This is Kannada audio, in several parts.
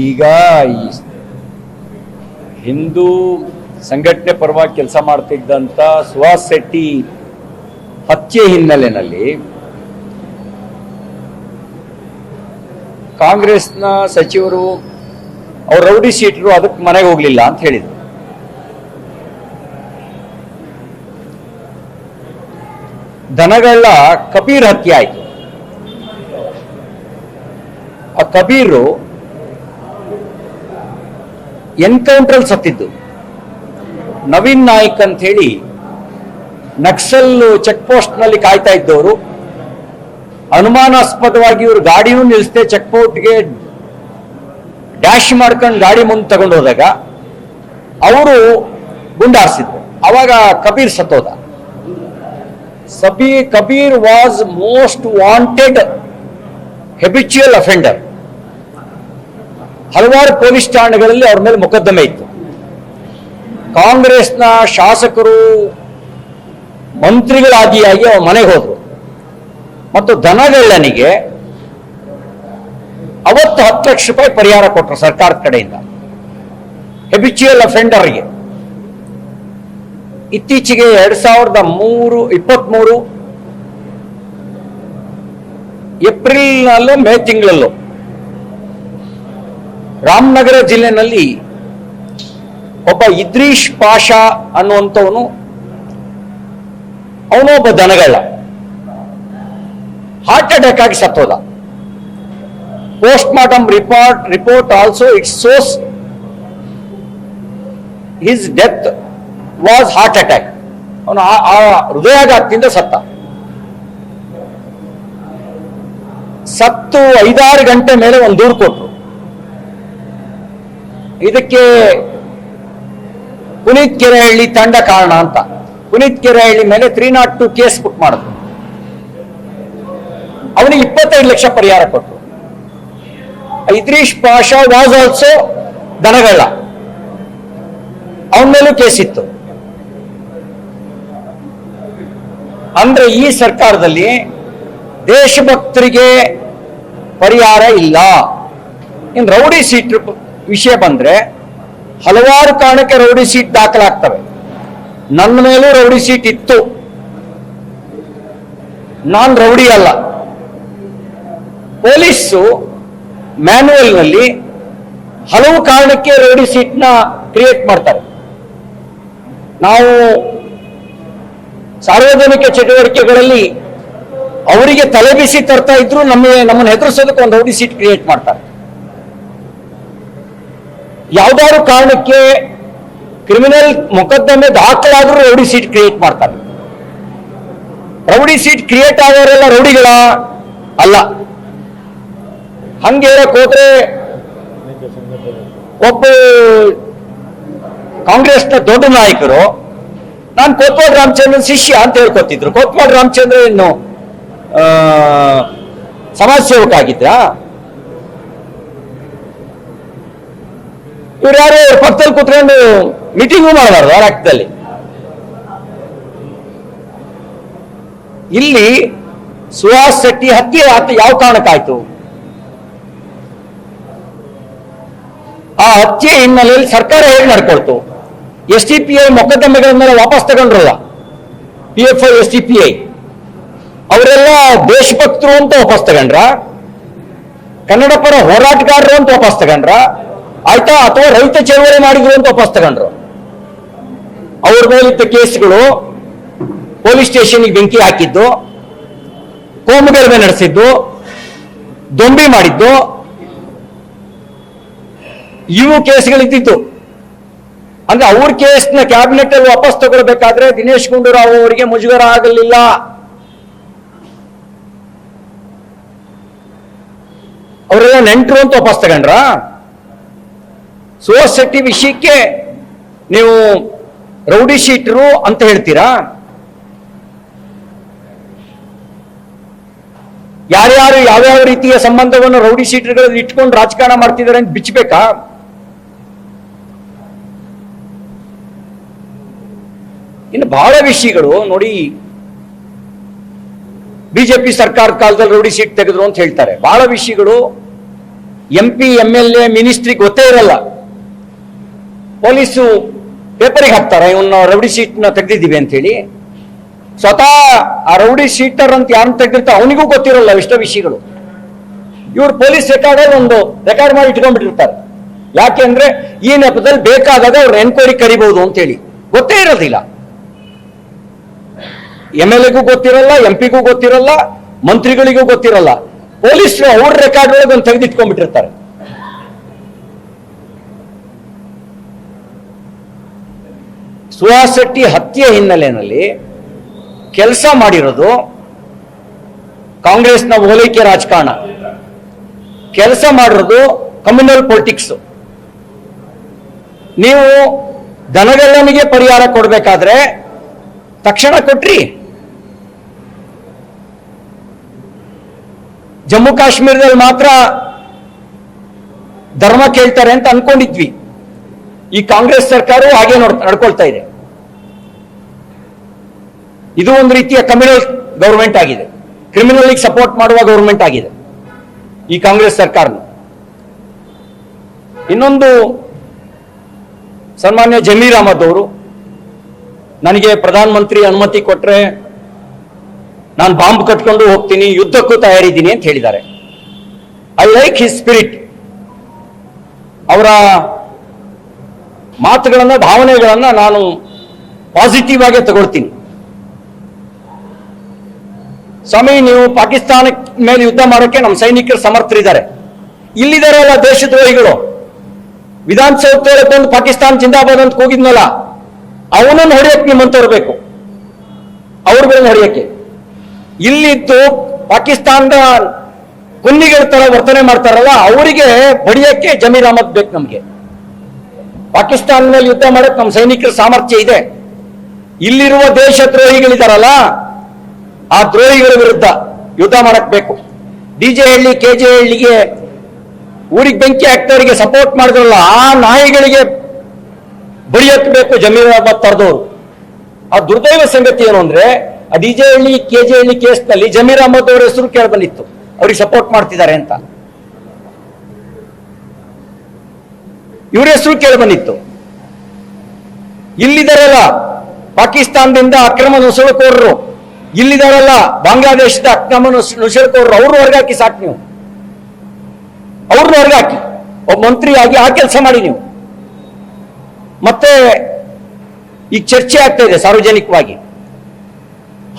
ಈಗ ಈ ಹಿಂದೂ ಸಂಘಟನೆ ಪರವಾಗಿ ಕೆಲಸ ಮಾಡ್ತಿದ್ದಂಥ ಸುಹಾಸ್ ಶೆಟ್ಟಿ ಹತ್ಯೆ ಹಿನ್ನೆಲೆಯಲ್ಲಿ ಕಾಂಗ್ರೆಸ್ನ ಸಚಿವರು ಅವ್ರು ರೌಡಿ ಶೀಟರು ಅದಕ್ಕೆ ಮನೆಗೆ ಹೋಗ್ಲಿಲ್ಲ ಅಂತ ಹೇಳಿದ್ರು. ದನಗಳ ಕಬೀರ್ ಹತ್ಯೆ ಆಯ್ತು. ಆ ಕಬೀರು ಎನ್ಕೌಂಟರ್ ಸತ್ತಿದ್ದು. ನವೀನ್ ನಾಯ್ಕ್ ಅಂತ ಹೇಳಿ ನಕ್ಸಲ್ ಚೆಕ್ ಪೋಸ್ಟ್ ನಲ್ಲಿ ಕಾಯ್ತಾ ಇದ್ದವರು ಅನುಮಾನಾಸ್ಪದವಾಗಿ ಇವರು ಗಾಡಿನೂ ನಿಲ್ಲಿಸದೆ ಚೆಕ್ ಪೋಸ್ಟ್ಗೆ ಡ್ಯಾಶ್ ಮಾಡ್ಕೊಂಡು ಗಾಡಿ ಮುಂದೆ ತಗೊಂಡು ಹೋದಾಗ ಅವರು ಗುಂಡಾರಿಸಿದ್ರು. ಅವಾಗ ಕಬೀರ್ ಸತ್ತೋದ. Kabir was most wanted habitual offender. ಹಲವಾರು ಪೊಲೀಸ್ ಠಾಣೆಗಳಲ್ಲಿ ಅವ್ರ ಮೇಲೆ ಮೊಕದ್ದಮೆ ಇತ್ತು. ಕಾಂಗ್ರೆಸ್ನ ಶಾಸಕರು ಮಂತ್ರಿಗಳಾದಿಯಾಗಿ ಅವ್ರ ಮನೆಗೆ ಹೋದ್ರು ಮತ್ತು ದನಗಳ್ಳನಿಗೆ ಅವತ್ತು 10 ಲಕ್ಷ ರೂಪಾಯಿ ಪರಿಹಾರ ಕೊಟ್ಟರು ಸರ್ಕಾರದ ಕಡೆಯಿಂದ ಹೆಬಿಚುಯಲ್ ಅಫೆಂಡರ್ಗೆ. ಇತ್ತೀಚೆಗೆ 2023 ಏಪ್ರಿಲ್ನಲ್ಲೂ ಮೇ ತಿಂಗಳಲ್ಲೂ ರಾಮನಗರ ಜಿಲ್ಲೆನಲ್ಲಿ ಒಬ್ಬ ಇದ್ರೀಶ್ ಪಾಷಾ ಅನ್ನುವಂಥವನು, ಅವನು ಒಬ್ಬ ದನಗಳ್ಳ, ಹಾರ್ಟ್ ಅಟ್ಯಾಕ್ ಆಗಿ ಸತ್ತೋದ. Post mortem report also it says his death was heart attack. ಅವನು ಆ ಹೃದಯಾಘಾತದಿಂದ ಸತ್ತು 5-6 ಗಂಟೆ ಮೇಲೆ ಒಂದು ದೂರು ಕೊಟ್ಟರು. ಇದಕ್ಕೆ ಪುನೀತ್ ಕೆರೆಹಳ್ಳಿ ತಂಡ ಕಾರಣ ಅಂತ ಪುನೀತ್ ಕೆರೆಹಳ್ಳಿ ಮೇಲೆ 302 ಕೇಸ್ ಪುಟ್ ಮಾಡಿದ್ರು. ಅವನಿಗೆ 25 ಲಕ್ಷ ಪರಿಹಾರ ಕೊಟ್ಟರು. ಇದ್ರೀಶ್ ಪಾಷಾ ವಾಸ್ ಆಲ್ಸೋ ದನಗಳ್ಳ, ಅವನ ಮೇಲೂ ಕೇಸ್ ಇತ್ತು. ಅಂದ್ರೆ ಈ ಸರ್ಕಾರದಲ್ಲಿ ದೇಶಭಕ್ತರಿಗೆ ಪರಿಹಾರ ಇಲ್ಲ. ಇನ್ನು ರೌಡಿ ಸೀಟ್ ವಿಷಯ ಬಂದ್ರೆ ಹಲವಾರು ಕಾರಣಕ್ಕೆ ರೌಡಿ ಸೀಟ್ ದಾಖಲಾಗ್ತವೆ. ನನ್ನ ಮೇಲೂ ರೌಡಿ ಸೀಟ್ ಇತ್ತು, ನಾನ್ ರೌಡಿ ಅಲ್ಲ. ಪೊಲೀಸು ಮ್ಯಾನ್ಯುವಲ್ನಲ್ಲಿ ಹಲವು ಕಾರಣಕ್ಕೆ ರೌಡಿ ಸೀಟ್ನ ಕ್ರಿಯೇಟ್ ಮಾಡ್ತಾರೆ. ನಾವು ಸಾರ್ವಜನಿಕ ಚಟುವಟಿಕೆಗಳಲ್ಲಿ ಅವರಿಗೆ ತಲೆಬಿಸಿ ತರ್ತಾ ಇದ್ರು ನಮ್ಮನ್ನು ಹೆದರಿಸೋದಕ್ಕೆ ಒಂದು ರೌಡಿ ಸೀಟ್ ಕ್ರಿಯೇಟ್ ಮಾಡ್ತಾರೆ. ಯಾವ್ದಾದ್ರು ಕಾರಣಕ್ಕೆ ಕ್ರಿಮಿನಲ್ ಮೊಕದ್ದಮೆ ದಾಖಲಾದ್ರೂ ರೌಡಿ ಸೀಟ್ ಕ್ರಿಯೇಟ್ ಮಾಡ್ತಾರೆ. ರೌಡಿ ಸೀಟ್ ಕ್ರಿಯೇಟ್ ಆಗೋರೆಲ್ಲ ರೌಡಿಗಳ ಅಲ್ಲ. ಹಂಗೆ ಹೇಳಕ್ ಹೋದ್ರೆ ಒಬ್ಬ ಕಾಂಗ್ರೆಸ್ನ ದೊಡ್ಡ ನಾಯಕರು ನಾನು ಕೋತ್ವಾಲ್ ರಾಮಚಂದ್ರನ್ ಶಿಷ್ಯ ಅಂತ ಹೇಳ್ಕೊತಿದ್ರು. ಕೋತ್ವಾಲ್ ರಾಮಚಂದ್ರ ಏನು ಸಮಾಜ ಸೇವಕ ಆಗಿದ್ರ? ಇವ್ರು ಯಾರು ಪಕ್ಕದಲ್ಲಿ ಕೂತ್ಕೊಂಡು ಮೀಟಿಂಗು ಮಾಡಬಾರ್ದು ಆ ಲೆಕ್ಕದಲ್ಲಿ. ಇಲ್ಲಿ ಸುಹಾಸ್ ಶೆಟ್ಟಿ ಹತ್ಯೆ ಯಾವ ಕಾರಣಕ್ಕಾಯ್ತು? ಆ ಹತ್ಯೆ ಹಿನ್ನೆಲೆಯಲ್ಲಿ ಸರ್ಕಾರ ಹೇಗೆ ನಡ್ಕೊಳ್ತು? SDPI ಮೊಕದ್ದಮೆಗಳನ್ನೆಲ್ಲ ವಾಪಸ್ ತಗೊಂಡ್ರಲ್ಲ, PFI SDPI ಅವರೆಲ್ಲ ದೇಶಭಕ್ತರು ಅಂತ ವಾಪಸ್ ತಗೊಂಡ್ರ? ಕನ್ನಡ ಪರ ಹೋರಾಟಗಾರರು ಅಂತ ವಾಪಸ್ ತಗೊಂಡ್ರ ಆಯ್ತಾ? ಅಥವಾ ರೈತ ಚಳವಳಿ ಮಾಡಿದ್ರು ಅಂತ ವಾಪಸ್ ತಗೊಂಡ್ರು? ಅವ್ರ ಮೇಲಿದ್ದ ಕೇಸ್ಗಳು ಪೊಲೀಸ್ ಸ್ಟೇಷನ್ಗೆ ಬೆಂಕಿ ಹಾಕಿದ್ದು, ಕೋಮುಗಲಭೆ ನಡೆಸಿದ್ದು, ದೊಂಬಿ ಮಾಡಿದ್ದು, ಇವು ಕೇಸ್ಗಳಿದ್ದಿತ್ತು. ಅಂದ್ರೆ ಅವ್ರ ಕೇಸ್ನ ಕ್ಯಾಬಿನೆಟ್ ಅಲ್ಲಿ ವಾಪಸ್ ತಗೊಳ್ಬೇಕಾದ್ರೆ ದಿನೇಶ್ ಗುಂಡೂರಾವ್ ಅವರಿಗೆ ಮುಜುಗರ ಆಗಲಿಲ್ಲ. ಅವರೆಲ್ಲ ನೆಂಟರು ಅಂತ ವಾಪಸ್ ತಗೊಂಡ್ರ? ಸುಹಾಸ್ ಶೆಟ್ಟಿ ವಿಷಯಕ್ಕೆ ನೀವು ರೌಡಿ ಶೀಟರು ಅಂತ ಹೇಳ್ತೀರಾ? ಯಾರ್ಯಾರು ಯಾವ್ಯಾವ ರೀತಿಯ ಸಂಬಂಧವನ್ನು ರೌಡಿ ಶೀಟರ್ಗಳಲ್ಲಿ ಇಟ್ಕೊಂಡು ರಾಜಕಾರಣ ಮಾಡ್ತಿದ್ದಾರೆ ಅಂತ ಬಿಚ್ಚಬೇಕಾ? ಇನ್ನು ಬಹಳ ವಿಷಯಗಳು ನೋಡಿ. ಬಿಜೆಪಿ ಸರ್ಕಾರ ಕಾಲದಲ್ಲಿ ರೌಡಿ ಸೀಟ್ ತೆಗೆದ್ರು ಅಂತ ಹೇಳ್ತಾರೆ. ಬಹಳ ವಿಷಯಗಳು MP MLA ಮಿನಿಸ್ಟ್ರಿಗೆ ಗೊತ್ತೇ ಇರಲ್ಲ. ಪೊಲೀಸು ಪೇಪರಿಗೆ ಹಾಕ್ತಾರ ಇವನ್ನ ರೌಡಿ ಶೀಟ್ನ ತೆಗೆದಿದ್ದೀವಿ ಅಂತ ಹೇಳಿ. ಸ್ವತಃ ಆ ರೌಡಿ ಶೀಟರ್ ಅಂತ ಯಾರನ್ನ ತೆಗೆದಿರ್ತಾರೆ ಅವನಿಗೂ ಗೊತ್ತಿರಲ್ಲ ಎಷ್ಟೋ ವಿಷಯಗಳು. ಇವ್ರು ಪೊಲೀಸ್ ರೆಕಾರ್ಡಲ್ಲಿ ಒಂದು ರೆಕಾರ್ಡ್ ಮಾಡಿ ಇಟ್ಕೊಂಡ್ಬಿಟ್ಟಿರ್ತಾರೆ. ಯಾಕೆ ಅಂದ್ರೆ ಈ ನೆಪದಲ್ಲಿ ಬೇಕಾದಾಗ ಅವ್ರು ಎನ್ಕ್ವೈರಿ ಕರಿಬಹುದು ಅಂತ ಹೇಳಿ. ಗೊತ್ತೇ ಇರೋದಿಲ್ಲ. MLAಗೂ ಗೊತ್ತಿರಲ್ಲ, MP ಗೂ ಗೊತ್ತಿರಲ್ಲ, ಮಂತ್ರಿಗಳಿಗೂ ಗೊತ್ತಿರಲ್ಲ. ಪೊಲೀಸರು ಅವ್ರ ರೆಕಾರ್ಡ್ ಒಳಗೆ ಒಂದು ತೆಗೆದಿಟ್ಕೊಂಡ್ಬಿಟ್ಟಿರ್ತಾರೆ. ಸುಹಾಸ್ ಶೆಟ್ಟಿ ಹತ್ಯೆ ಹಿನ್ನೆಲೆಯಲ್ಲಿ ಕೆಲಸ ಮಾಡಿರೋದು ಕಾಂಗ್ರೆಸ್ನ ಓಲೈಕೆ ರಾಜಕಾರಣ, ಕೆಲಸ ಮಾಡಿರೋದು ಕಮ್ಯುನಲ್ ಪೊಲಿಟಿಕ್ಸ್. ನೀವು ದನಗಳ್ಳನಿಗೆ ಪರಿಹಾರ ಕೊಡಬೇಕಾದ್ರೆ ತಕ್ಷಣ ಕೊಟ್ರಿ. ಜಮ್ಮು ಕಾಶ್ಮೀರದಲ್ಲಿ ಮಾತ್ರ ಧರ್ಮ ಕೇಳ್ತಾರೆ ಅಂತ ಅನ್ಕೊಂಡಿದ್ವಿ. ಈ ಕಾಂಗ್ರೆಸ್ ಸರ್ಕಾರವು ಹಾಗೆ ನಡ್ಕೊಳ್ತಾ ಇದೆ. ಇದು ಒಂದು ರೀತಿಯ ಕಮ್ಯುನಲ್ ಗೌರ್ಮೆಂಟ್ ಆಗಿದೆ, ಕ್ರಿಮಿನಲ್ ಸಪೋರ್ಟ್ ಮಾಡುವ ಗೌರ್ಮೆಂಟ್ ಆಗಿದೆ ಈ ಕಾಂಗ್ರೆಸ್ ಸರ್ಕಾರ. ಇನ್ನೊಂದು, ಸನ್ಮಾನ್ಯ ಜಮೀರ್ ಅಹಮದ್ ಅವರು ನನಗೆ ಪ್ರಧಾನಮಂತ್ರಿ ಅನುಮತಿ ಕೊಟ್ರೆ ನಾನು ಬಾಂಬ್ ಕಟ್ಕೊಂಡು ಹೋಗ್ತೀನಿ, ಯುದ್ಧಕ್ಕೂ ತಯಾರಿದ್ದೀನಿ ಅಂತ ಹೇಳಿದ್ದಾರೆ. I like his spirit. ಅವರ ಮಾತುಗಳನ್ನ, ಭಾವನೆಗಳನ್ನ ನಾನು ಪಾಸಿಟಿವ್ ಆಗಿ ತಗೊಳ್ತೀನಿ. ಸ್ವಾಮಿ, ನೀವು ಪಾಕಿಸ್ತಾನ ಮೇಲೆ ಯುದ್ಧ ಮಾಡೋಕೆ ನಮ್ಮ ಸೈನಿಕರು ಸಮರ್ಥರಿದ್ದಾರೆ. ಇಲ್ಲಿದ್ದಾರಲ್ಲ ದೇಶದ್ರೋಹಿಗಳು, ವಿಧಾನಸೌಧದಲ್ಲಿ ಬಂದು ಪಾಕಿಸ್ತಾನ ಜಿಂದಾಬಾದ್ ಅಂತ ಕೂಗಿದ್ನಲ್ಲ, ಅವನನ್ನು ಹೊಡೆಯಕ್ಕೆ ನಿಮ್ಮಂತವ್ರು ಬೇಕು. ಅವ್ರುಗಳನ್ನ ಹೊಡೆಯಕ್ಕೆ. ಇಲ್ಲಿದ್ದು ಪಾಕಿಸ್ತಾನದ ಕುನ್ನಿಗಳ ತರ ವರ್ತನೆ ಮಾಡ್ತಾರಲ್ಲ, ಅವರಿಗೆ ಹೊಡೆಯಕ್ಕೆ ಜಮೀರ್ ಅಹಮದ್ ಬೇಕು ನಮ್ಗೆ. ಪಾಕಿಸ್ತಾನ ಮೇಲೆ ಯುದ್ಧ ಮಾಡಕ್ಕೆ ನಮ್ಮ ಸೈನಿಕರ ಸಾಮರ್ಥ್ಯ ಇದೆ. ಇಲ್ಲಿರುವ ದೇಶ ದ್ರೋಹಿಗಳಿದಾರಲ್ಲ, ಆ ದ್ರೋಹಿಗಳ ವಿರುದ್ಧ ಯುದ್ಧ ಮಾಡಕ್ ಬೇಕು. DJ ಹಳ್ಳಿ, KJ ಹಳ್ಳಿಗೆ ಊರಿಗೆ ಬೆಂಕಿ ಹಾಕ್ತವರಿಗೆ ಸಪೋರ್ಟ್ ಮಾಡಿದ್ರಲ್ಲ, ಆ ನಾಯಿಗಳಿಗೆ ಬಡಿಯಕ್ಕೆ ಬೇಕು ಜಮೀರ್ ಅಹಮದ್ ತರದವರು. ಆ ದುರ್ದೈವ ಸಂಗತಿ ಏನು ಅಂದ್ರೆ, ಆ DJ ಹಳ್ಳಿ, KJ ಹಳ್ಳಿ ಕೇಸ್ನಲ್ಲಿ ಜಮೀರ್ ಅಹಮದ್ ಅವರ ಹೆಸರು ಕೇಳಿ ಬಂದಿತ್ತು, ಅವ್ರಿಗೆ ಸಪೋರ್ಟ್ ಮಾಡ್ತಿದ್ದಾರೆ ಅಂತ. ಇವರ ಹೆಸರು ಕೇಳಿ ಬಂದಿತ್ತು. ಇಲ್ಲಿದ್ದಾರಲ್ಲ ಪಾಕಿಸ್ತಾನದಿಂದ ಅಕ್ರಮ ನುಸುಳುಕೋರರು, ಇಲ್ಲಿದ್ದಾರಲ್ಲ ಬಾಂಗ್ಲಾದೇಶದ ಅಕ್ರಮ ನುಸುಳುಕೋರರು, ಅವ್ರನ್ನ ಹೊರಗಾಕಿ ಸಾಕು. ನೀವು ಅವ್ರನ್ನ ಹೊರಗಾಕಿ ಒಬ್ಬ ಮಂತ್ರಿಯಾಗಿ ಆ ಕೆಲಸ ಮಾಡಿ ನೀವು. ಮತ್ತೆ ಈಗ ಚರ್ಚೆ ಆಗ್ತಾ ಇದೆ ಸಾರ್ವಜನಿಕವಾಗಿ,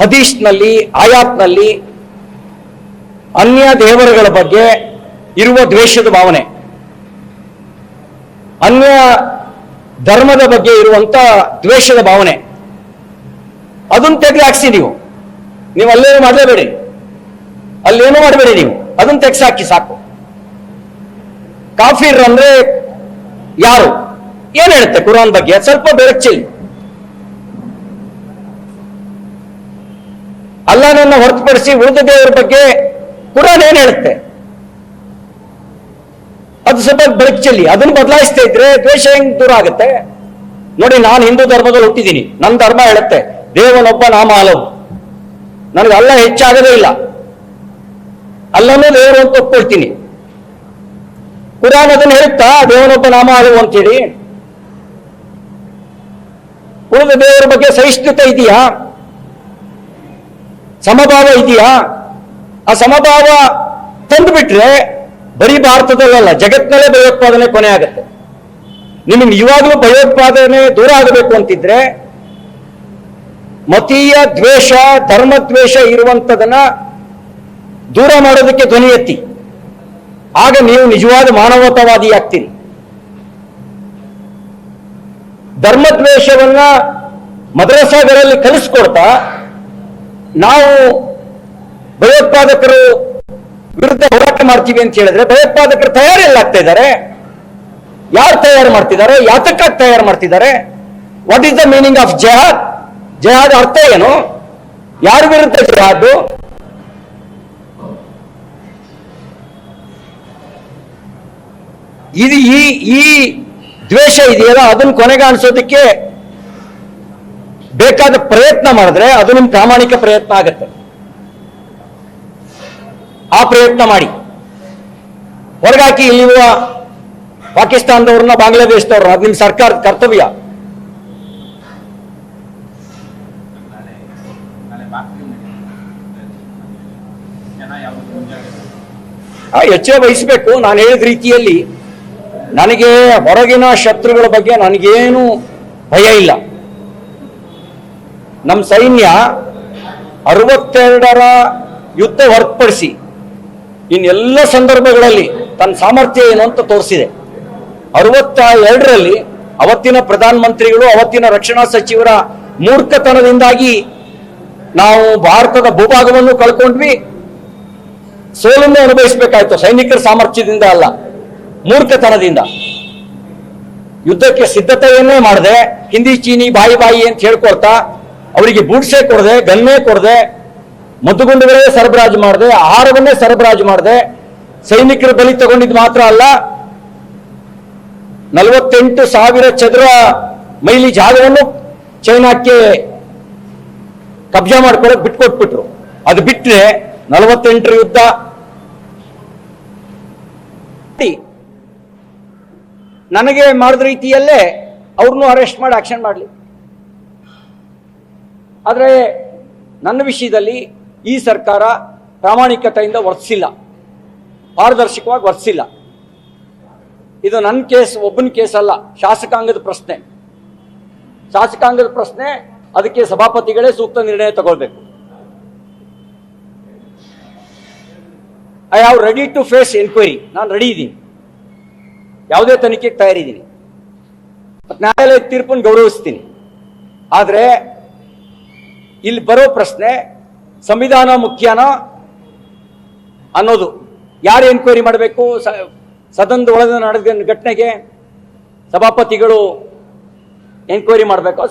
ಹದೀಸ್ನಲ್ಲಿ, ಆಯಾತ್ನಲ್ಲಿ ಅನ್ಯ ದೇವರುಗಳ ಬಗ್ಗೆ ಇರುವ ದ್ವೇಷದ ಭಾವನೆ, ಅನ್ಯ ಧರ್ಮದ ಬಗ್ಗೆ ಇರುವಂತ ದ್ವೇಷದ ಭಾವನೆ, ಅದನ್ನ ತೆಗೆದುಹಾಕಿಸಿ. ನೀವು ಅಲ್ಲೇನು ಮಾಡಲೇಬೇಡಿ, ಅಲ್ಲೇನು ಮಾಡಬೇಡಿ, ನೀವು ಅದನ್ನ ತೆಗೆಸಾಕಿ ಸಾಕು. ಕಾಫಿರ್ ಅಂದ್ರೆ ಯಾರು, ಏನ್ ಹೇಳುತ್ತೆ ಕುರಾನ್ ಬಗ್ಗೆ ಸ್ವಲ್ಪ ಬೆರಚಿಲ್ಲಿ. ಅಲ್ಲಾಹನನ್ನ ಹೊರತುಪಡಿಸಿ ಉಳಿದ ದೇವರ ಬಗ್ಗೆ ಕುರಾನ್ ಏನ್ ಹೇಳುತ್ತೆ ಅದು ಸ್ವಲ್ಪ ಬೆಳಚಲ್ಲಿ. ಅದನ್ನು ಬದಲಾಯಿಸ್ತಾ ಇದ್ರೆ ದ್ವೇಷ ಹೆಂಗ್ ದೂರ ಆಗುತ್ತೆ? ನೋಡಿ, ನಾನು ಹಿಂದೂ ಧರ್ಮದಲ್ಲಿ ಹುಟ್ಟಿದ್ದೀನಿ. ನನ್ನ ಧರ್ಮ ಹೇಳುತ್ತೆ ದೇವನೊಬ್ಬ ನಾಮ ಹಲವು. ನನಗೆ ಅಲ್ಲ ಹೆಚ್ಚಾಗದೇ ಇಲ್ಲ, ಅಲ್ಲನೂ ದೇವರು ಅಂತ ಒಪ್ಕೊಳ್ತೀನಿ. ಕುರಾನ್ ಅದನ್ನು ಹೇಳುತ್ತಾ ದೇವನೊಬ್ಬ ನಾಮ ಹಲವು ಅಂತೇಳಿ? ಉಳಿದ ದೇವರ ಬಗ್ಗೆ ಸಹಿಷ್ಣುತೆ ಇದೆಯಾ? ಸಮಭಾವ ಇದೆಯಾ? ಆ ಸಮಭಾವ ತಂದುಬಿಟ್ರೆ ಬರೀ ಭಾರತದಲ್ಲ, ಜಗತ್ತಿನಲ್ಲೇ ಭಯೋತ್ಪಾದನೆ ಕೊನೆ ಆಗುತ್ತೆ. ನಿಮಗೆ ನಿಜವಾಗ್ಲೂ ಭಯೋತ್ಪಾದನೆ ದೂರ ಆಗಬೇಕು ಅಂತಿದ್ರೆ ಮತೀಯ ದ್ವೇಷ, ಧರ್ಮದ್ವೇಷ ಇರುವಂತದನ್ನ ದೂರ ಮಾಡೋದಕ್ಕೆ ಧ್ವನಿ ಎತ್ತಿ. ಆಗ ನೀವು ನಿಜವಾದ ಮಾನವತಾವಾದಿ ಆಗ್ತೀರಿ. ಧರ್ಮದ್ವೇಷವನ್ನ ಮದ್ರಸಾಗಳಲ್ಲಿ ಕಲಿಸ್ಕೊಡ್ತಾ ನಾವು ಭಯೋತ್ಪಾದಕರು ವಿರುದ್ಧ ಹೋರಾಟ ಮಾಡ್ತೀವಿ ಅಂತ ಹೇಳಿದ್ರೆ ಭಯೋತ್ಪಾದಕರು ತಯಾರಿಲ್ಲ ಆಗ್ತಾ ಇದ್ದಾರೆ. ಯಾರು ತಯಾರು ಮಾಡ್ತಿದ್ದಾರೆ? ಯಾತಕ್ಕಾಗಿ ತಯಾರು ಮಾಡ್ತಿದ್ದಾರೆ? What is the meaning of jihad? ಜಹಾದ್ ಅರ್ಥ ಏನು? ಯಾರ ವಿರುದ್ಧ ಜಹಾದ್? ಇದು ಈ ದ್ವೇಷ ಇದೆಯಲ್ಲ, ಅದನ್ನು ಕೊನೆಗಾಣಿಸೋದಕ್ಕೆ ಬೇಕಾದ ಪ್ರಯತ್ನ ಮಾಡಿದ್ರೆ ಅದು ನಿಮ್ಮ ಪ್ರಾಮಾಣಿಕ ಪ್ರಯತ್ನ ಆಗತ್ತೆ. ಆ ಪ್ರಯತ್ನ ಮಾಡಿ. ಹೊರಗಾಕಿ ಇಲ್ಲಿರುವ ಪಾಕಿಸ್ತಾನದವ್ರನ್ನ, ಬಾಂಗ್ಲಾದೇಶದವ್ರನ್ನ. ಅದು ನಿಮ್ಮ ಸರ್ಕಾರದ ಕರ್ತವ್ಯ. ಎಚ್ಚರ ವಹಿಸಬೇಕು. ನಾನು ಹೇಳಿದ ರೀತಿಯಲ್ಲಿ ನನಗೆ ಹೊರಗಿನ ಶತ್ರುಗಳ ಬಗ್ಗೆ ನನಗೇನು ಭಯ ಇಲ್ಲ. ನಮ್ಮ ಸೈನ್ಯ 62ರ ಯುದ್ಧ ಹೊರತುಪಡಿಸಿ ಇನ್ನೆಲ್ಲ ಸಂದರ್ಭಗಳಲ್ಲಿ ತನ್ನ ಸಾಮರ್ಥ್ಯ ಏನು ಅಂತ ತೋರಿಸಿದೆ. 62ರಲ್ಲಿ ಅವತ್ತಿನ ಪ್ರಧಾನಮಂತ್ರಿಗಳು, ಅವತ್ತಿನ ರಕ್ಷಣಾ ಸಚಿವರ ಮೂರ್ಖತನದಿಂದಾಗಿ ನಾವು ಭಾರತದ ಭೂಭಾಗವನ್ನು ಕಳ್ಕೊಂಡ್ವಿ, ಸೋಲನ್ನು ಅನುಭವಿಸಬೇಕಾಯ್ತು. ಸೈನಿಕರ ಸಾಮರ್ಥ್ಯದಿಂದ ಅಲ್ಲ, ಮೂರ್ಖತನದಿಂದ. ಯುದ್ಧಕ್ಕೆ ಸಿದ್ಧತೆಯನ್ನೇ ಮಾಡದೆ ಹಿಂದಿ ಚೀನಿ ಬಾಯಿ ಅಂತ ಹೇಳ್ಕೊಳ್ತಾ ಅವರಿಗೆ ಬೂಟ್ಸೇ ಕೊಡದೆ, ಗನ್ನೇ ಕೊಡದೆ, ಮದ್ದುಗುಂಡುಗಳೇ ಸರಬರಾಜು ಮಾಡದೆ, ಆಹಾರವನ್ನೇ ಸರಬರಾಜು ಮಾಡದೆ, ಸೈನಿಕರ ಬಲಿ ತಗೊಂಡಿದ್ದು ಮಾತ್ರ ಅಲ್ಲ, 48,000 ಚದರ ಮೈಲಿ ಜಾಗವನ್ನು ಚೈನಾಕ್ಕೆ ಕಬ್ಜಾ ಮಾಡ್ಕೊಳಕ್ ಬಿಟ್ಕೊಟ್ಬಿಟ್ರು. ಅದು ಬಿಟ್ರೆ 48ರ ಯುದ್ಧ ನನಗೆ ಮಾಡಿದ ರೀತಿಯಲ್ಲೇ ಅವ್ರನ್ನೂ ಅರೆಸ್ಟ್ ಮಾಡಿ ಆಕ್ಷನ್ ಮಾಡಲಿ. ಆದರೆ ನನ್ನ ವಿಷಯದಲ್ಲಿ ಈ ಸರ್ಕಾರ ಪ್ರಾಮಾಣಿಕತೆಯಿಂದ ವರ್ತಿಸಿಲ್ಲ, ಪಾರದರ್ಶಕವಾಗಿ ವರ್ತಿಸಿಲ್ಲ. ಇದು ನನ್ನ ಕೇಸ್, ಒಬ್ಬನ ಕೇಸ್ ಅಲ್ಲ, ಶಾಸಕಾಂಗದ ಪ್ರಶ್ನೆ. ಶಾಸಕಾಂಗದ ಪ್ರಶ್ನೆ, ಅದಕ್ಕೆ ಸಭಾಪತಿಗಳೇ ಸೂಕ್ತ ನಿರ್ಣಯ ತಗೊಳ್ಬೇಕು. I have ready to face enquiry. ನಾನು ರೆಡಿ ಇದ್ದೀನಿ, ಯಾವುದೇ ತನಿಖೆಗೆ ತಯಾರಿದ್ದೀನಿ, ನ್ಯಾಯಾಲಯದ ತೀರ್ಪನ್ನು ಗೌರವಿಸ್ತೀನಿ. ಆದರೆ ಇಲ್ಲಿ ಬರೋ ಪ್ರಶ್ನೆ ಸಂವಿಧಾನ ಮುಖ್ಯನಾ ಅನ್ನೋದು. ಯಾರು ಎನ್ಕ್ವೈರಿ ಮಾಡಬೇಕು? ಸದನದ ಒಳಗೆ ನಡೆದ ಘಟನೆಗೆ ಸಭಾಪತಿಗಳು ಎನ್ಕ್ವೈರಿ ಮಾಡಬೇಕು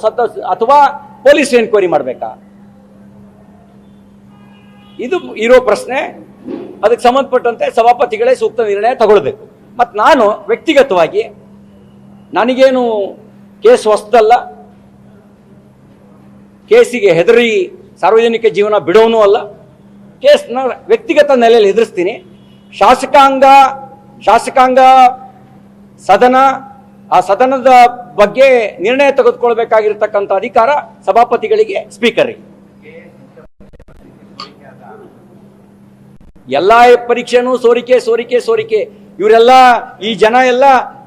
ಅಥವಾ ಪೊಲೀಸ್ ಎನ್ಕ್ವೈರಿ ಮಾಡಬೇಕಾ? ಇದು ಇರೋ ಪ್ರಶ್ನೆ. ಅದಕ್ಕೆ ಸಂಬಂಧಪಟ್ಟಂತೆ ಸಭಾಪತಿಗಳೇ ಸೂಕ್ತ ನಿರ್ಣಯ ತಗೊಳ್ಬೇಕು. ಮತ್ತು ನಾನು ವ್ಯಕ್ತಿಗತವಾಗಿ, ನನಗೇನು ಕೇಸ್ ಹೊಸದಲ್ಲ, ಕೇಸಿಗೆ ಹೆದರಿ ಸಾರ್ವಜನಿಕ ಜೀವನ ಬಿಡೋನು ಅಲ್ಲ, ಕೇಸ್ನ ವ್ಯಕ್ತಿಗತ ನೆಲೆಯಲ್ಲಿ ಎದುರಿಸ್ತೀನಿ. ಶಾಸಕಾಂಗ ಸದನ, ಆ ಸದನದ ಬಗ್ಗೆ ನಿರ್ಣಯ ತೆಗೆದುಕೊಳ್ಬೇಕಾಗಿರ್ತಕ್ಕಂಥ ಅಧಿಕಾರ ಸಭಾಪತಿಗಳಿಗೆ, ಸ್ಪೀಕರ್ಗೆ. ಎಲ್ಲ ಪರೀಕ್ಷೆನೂ ಸೋರಿಕೆ. ಇವರೆಲ್ಲ, ಈ ಜನ ಎಲ್ಲ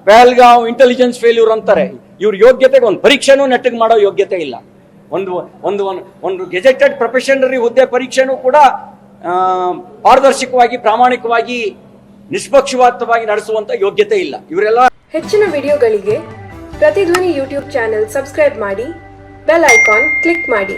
ಪಹಲ್ಗಾಂವ್ ಇಂಟೆಲಿಜೆನ್ಸ್ ಫೇಲ್ಯೂರ್ ಅಂತಾರೆ. ಇವ್ರ ಯೋಗ್ಯತೆಗೆ ಒಂದು ಪರೀಕ್ಷೆನೂ ನೆಟ್ಟಗೆ ಮಾಡೋ ಯೋಗ್ಯತೆ ಇಲ್ಲ. ಒಂದು ಗೆಜೆಟೆಡ್ ಪ್ರೊಫೆಷನರಿ ಹುದ್ದೆ ಪರೀಕ್ಷೆನೂ ಕೂಡ ಪಾರದರ್ಶಕವಾಗಿ, ಪ್ರಾಮಾಣಿಕವಾಗಿ, ನಿಷ್ಪಕ್ಷಪಾತವಾಗಿ ನಡೆಸುವಂತ ಯೋಗ್ಯತೆ ಇಲ್ಲ. ಇವರೆಲ್ಲ. ಹೆಚ್ಚಿನ ವಿಡಿಯೋಗಳಿಗೆ ಪ್ರತಿಧ್ವನಿ ಯೂಟ್ಯೂಬ್ ಚಾನೆಲ್ ಸಬ್ಸ್ಕ್ರೈಬ್ ಮಾಡಿ, ಬೆಲ್ ಐಕಾನ್ ಕ್ಲಿಕ್ ಮಾಡಿ.